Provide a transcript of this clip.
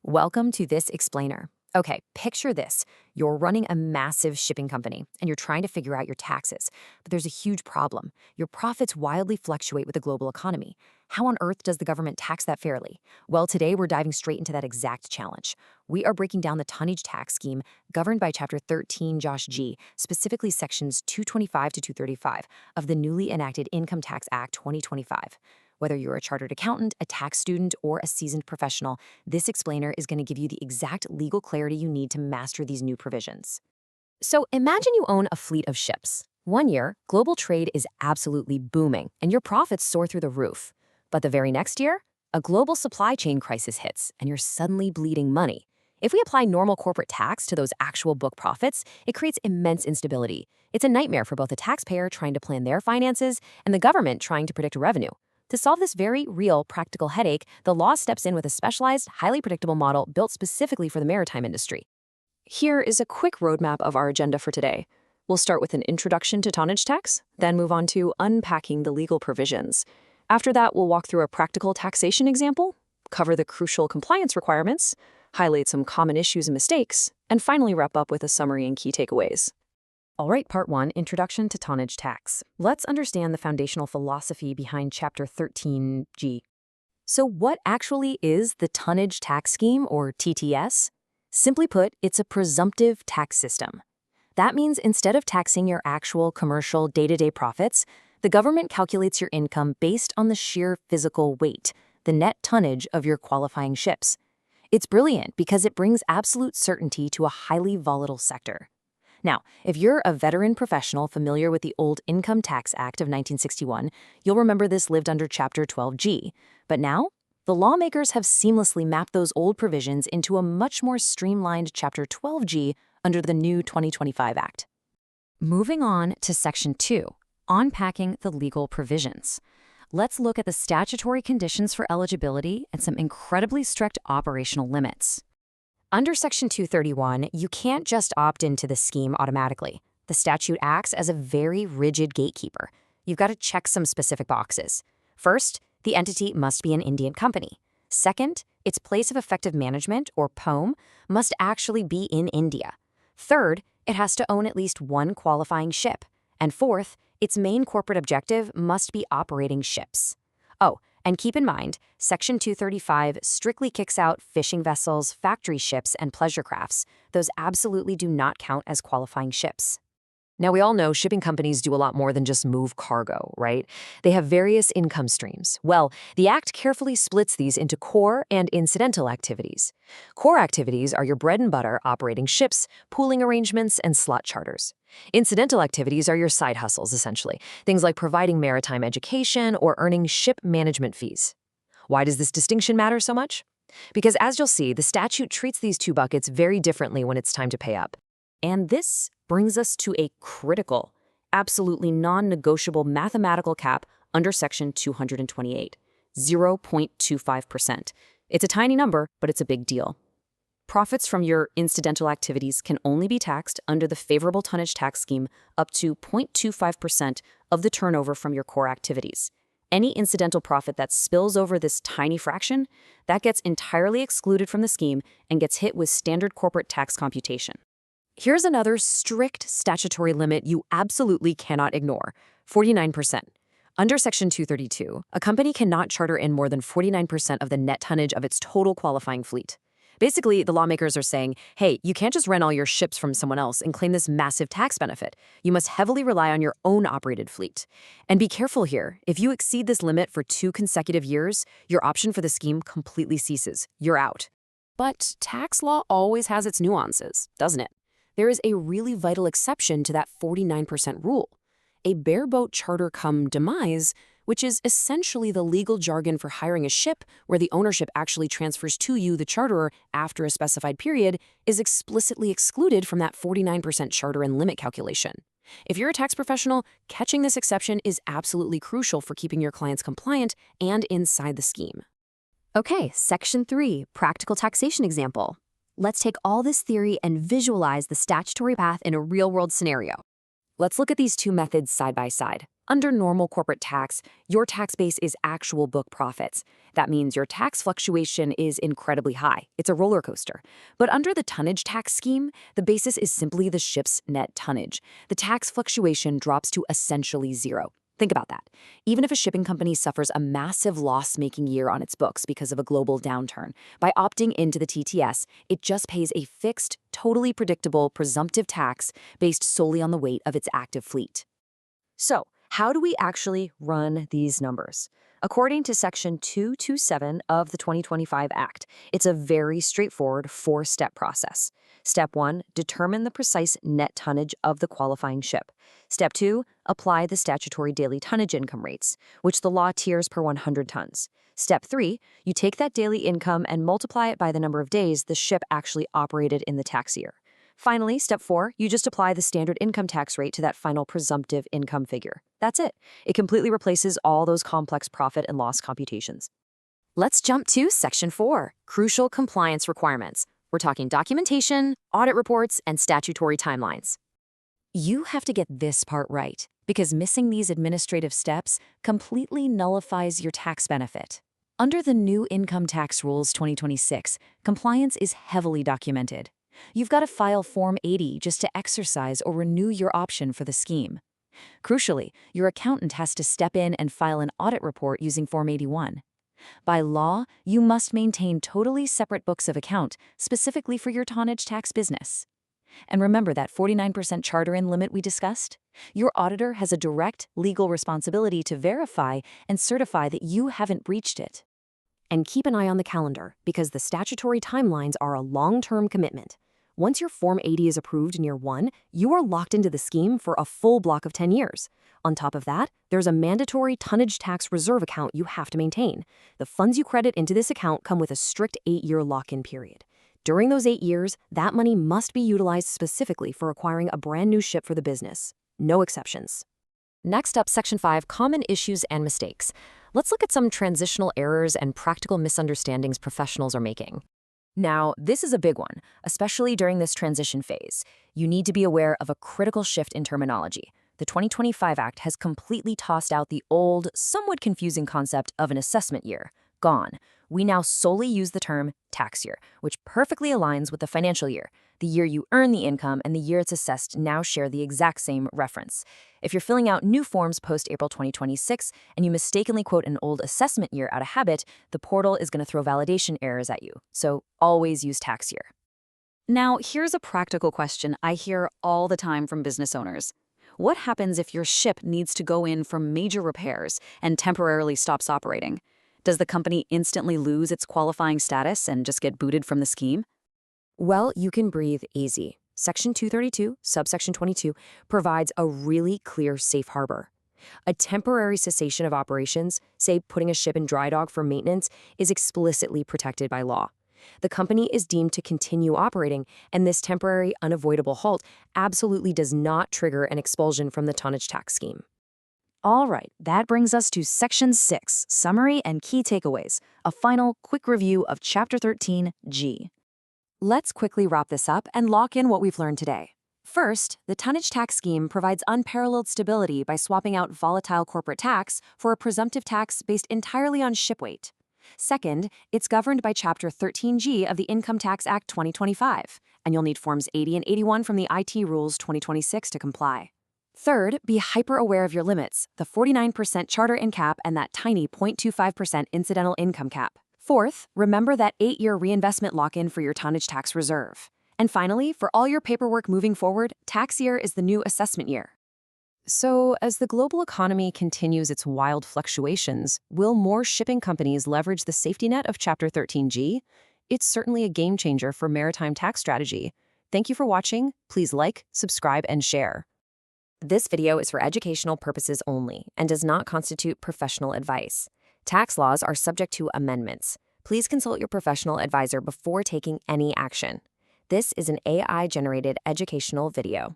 Welcome to this explainer. Okay, picture this. You're running a massive shipping company and you're trying to figure out your taxes. But there's a huge problem. Your profits wildly fluctuate with the global economy. How on earth does the government tax that fairly? Well, today we're diving straight into that exact challenge. We are breaking down the tonnage tax scheme governed by Chapter 13-G, specifically Sections 225 to 235 of the newly enacted Income Tax Act 2025. Whether you're a chartered accountant, a tax student, or a seasoned professional, this explainer is going to give you the exact legal clarity you need to master these new provisions. So imagine you own a fleet of ships. One year, global trade is absolutely booming, and your profits soar through the roof. But the very next year, a global supply chain crisis hits, and you're suddenly bleeding money. If we apply normal corporate tax to those actual book profits, it creates immense instability. It's a nightmare for both the taxpayer trying to plan their finances and the government trying to predict revenue. To solve this very real, practical headache, the law steps in with a specialized, highly predictable model built specifically for the maritime industry. Here is a quick roadmap of our agenda for today. We'll start with an introduction to tonnage tax, then move on to unpacking the legal provisions. After that, we'll walk through a practical taxation example, cover the crucial compliance requirements, highlight some common issues and mistakes, and finally wrap up with a summary and key takeaways. All right, Part 1, Introduction to Tonnage Tax. Let's understand the foundational philosophy behind Chapter 13-G. So what actually is the Tonnage Tax Scheme, or TTS? Simply put, it's a presumptive tax system. That means instead of taxing your actual commercial day-to-day profits, the government calculates your income based on the sheer physical weight, the net tonnage of your qualifying ships. It's brilliant because it brings absolute certainty to a highly volatile sector. Now, if you're a veteran professional familiar with the old Income Tax Act of 1961, you'll remember this lived under Chapter 12-G. But now, the lawmakers have seamlessly mapped those old provisions into a much more streamlined Chapter 12-G under the new 2025 Act. Moving on to Section 2, Unpacking the Legal Provisions. Let's look at the statutory conditions for eligibility and some incredibly strict operational limits. Under Section 231, you can't just opt into the scheme automatically. The statute acts as a very rigid gatekeeper. You've got to check some specific boxes. First, the entity must be an Indian company. Second, its place of effective management, or POM, must actually be in India. Third, it has to own at least one qualifying ship. And fourth, its main corporate objective must be operating ships. Oh, and keep in mind, Section 235 strictly kicks out fishing vessels, factory ships, and pleasure crafts. Those absolutely do not count as qualifying ships. Now, we all know shipping companies do a lot more than just move cargo, right? They have various income streams. Well, the Act carefully splits these into core and incidental activities. Core activities are your bread and butter operating ships, pooling arrangements, and slot charters. Incidental activities are your side hustles, essentially, things like providing maritime education or earning ship management fees. Why does this distinction matter so much? Because as you'll see, the statute treats these two buckets very differently when it's time to pay up. And this brings us to a critical, absolutely non-negotiable mathematical cap under Section 228, 0.25%. It's a tiny number, but it's a big deal. Profits from your incidental activities can only be taxed under the favorable tonnage tax scheme up to 0.25% of the turnover from your core activities. Any incidental profit that spills over this tiny fraction, that gets entirely excluded from the scheme and gets hit with standard corporate tax computation. Here's another strict statutory limit you absolutely cannot ignore, 49%. Under Section 232, a company cannot charter in more than 49% of the net tonnage of its total qualifying fleet. Basically, the lawmakers are saying, hey, you can't just rent all your ships from someone else and claim this massive tax benefit. You must heavily rely on your own operated fleet. And be careful here. If you exceed this limit for 2 consecutive years, your option for the scheme completely ceases. You're out. But tax law always has its nuances, doesn't it? There is a really vital exception to that 49% rule. A bareboat charter cum demise, which is essentially the legal jargon for hiring a ship where the ownership actually transfers to you, the charterer, after a specified period, is explicitly excluded from that 49% charter and limit calculation. If you're a tax professional, catching this exception is absolutely crucial for keeping your clients compliant and inside the scheme. Okay, Section 3, Practical Taxation Example. Let's take all this theory and visualize the statutory path in a real-world scenario. Let's look at these two methods side by side. Under normal corporate tax, your tax base is actual book profits. That means your tax fluctuation is incredibly high. It's a roller coaster. But under the tonnage tax scheme, the basis is simply the ship's net tonnage. The tax fluctuation drops to essentially zero. Think about that. Even if a shipping company suffers a massive loss-making year on its books because of a global downturn, by opting into the TTS, it just pays a fixed, totally predictable, presumptive tax based solely on the weight of its active fleet. So, how do we actually run these numbers? According to Section 227 of the 2025 Act, it's a very straightforward 4-step process. Step 1, determine the precise net tonnage of the qualifying ship. Step 2, apply the statutory daily tonnage income rates, which the law tiers per 100 tons. Step 3, you take that daily income and multiply it by the number of days the ship actually operated in the tax year. Finally, step 4, you just apply the standard income tax rate to that final presumptive income figure. That's it. It completely replaces all those complex profit and loss computations. Let's jump to Section 4, crucial compliance requirements. We're talking documentation, audit reports, and statutory timelines. You have to get this part right, because missing these administrative steps completely nullifies your tax benefit. Under the new Income Tax Rules 2026, compliance is heavily documented. You've got to file Form 80 just to exercise or renew your option for the scheme. Crucially, your accountant has to step in and file an audit report using Form 81. By law, you must maintain totally separate books of account specifically for your tonnage tax business. And remember that 49% charter-in limit we discussed? Your auditor has a direct legal responsibility to verify and certify that you haven't breached it. And keep an eye on the calendar, because the statutory timelines are a long-term commitment. Once your Form 80 is approved in year 1, you are locked into the scheme for a full block of 10 years. On top of that, there's a mandatory tonnage tax reserve account you have to maintain. The funds you credit into this account come with a strict 8-year lock-in period. During those 8 years, that money must be utilized specifically for acquiring a brand new ship for the business. No exceptions. Next up, Section 5, common issues and mistakes. Let's look at some transitional errors and practical misunderstandings professionals are making. Now, this is a big one, especially during this transition phase. You need to be aware of a critical shift in terminology. The 2025 Act has completely tossed out the old, somewhat confusing concept of an assessment year. Gone. We now solely use the term tax year, which perfectly aligns with the financial year. The year you earn the income and the year it's assessed now share the exact same reference. If you're filling out new forms post-April 2026 and you mistakenly quote an old assessment year out of habit, the portal is going to throw validation errors at you. So always use tax year. Now, here's a practical question I hear all the time from business owners. What happens if your ship needs to go in for major repairs and temporarily stops operating? Does the company instantly lose its qualifying status and just get booted from the scheme? Well, you can breathe easy. Section 232, subsection 22, provides a really clear safe harbor. A temporary cessation of operations, say putting a ship in dry dock for maintenance, is explicitly protected by law. The company is deemed to continue operating, and this temporary, unavoidable halt absolutely does not trigger an expulsion from the tonnage tax scheme. All right, that brings us to Section 6, Summary and Key Takeaways, a final quick review of Chapter 13-G. Let's quickly wrap this up and lock in what we've learned today. First, the tonnage tax scheme provides unparalleled stability by swapping out volatile corporate tax for a presumptive tax based entirely on ship weight. Second, it's governed by Chapter 13-G of the Income Tax Act 2025, and you'll need Forms 80 and 81 from the IT Rules 2026 to comply. Third, be hyper-aware of your limits, the 49% charter-in cap and that tiny 0.25% incidental income cap. Fourth, remember that 8-year reinvestment lock-in for your tonnage tax reserve. And finally, for all your paperwork moving forward, tax year is the new assessment year. So, as the global economy continues its wild fluctuations, will more shipping companies leverage the safety net of Chapter 13-G? It's certainly a game changer for maritime tax strategy. Thank you for watching. Please like, subscribe, and share. This video is for educational purposes only and does not constitute professional advice. Tax laws are subject to amendments. Please consult your professional advisor before taking any action. This is an AI-generated educational video.